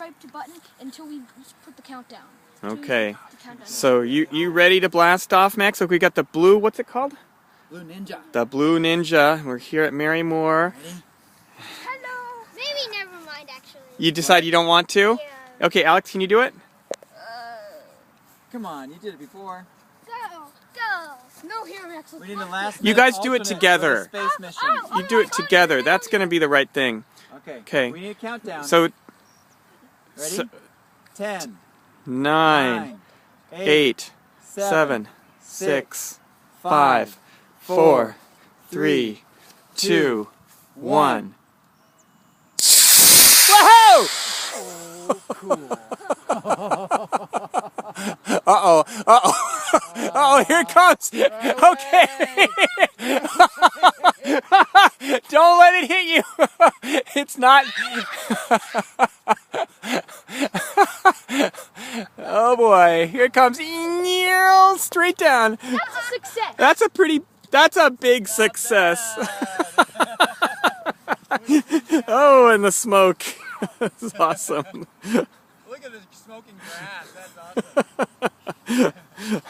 striped button until we put the countdown. Okay. So you ready to blast off, Max? Look, we got the blue. What's it called? Blue Ninja. The Blue Ninja. We're here at Marymoor. Hello. Maybe never mind. Actually. You decide you don't want to? Yeah. Okay, Alex, can you do it? Come on, you did it before. Go. No, here, Max. We need the last. You guys do it alternate together. for the space mission. You do it together. That's going to be the right thing. Okay. We need a countdown. So, ready? 10, 9, 8, 7, 6, 6, 5, 4, 3, 2, 1. Woohoo! Oh, cool. Uh-oh. Uh-oh, here it comes. Okay. Don't let it hit you. It's not. Oh boy, here it comes. Straight down. That's a success. That's a big success. Oh, and the smoke. That's awesome. Look at the smoking grass. That's awesome.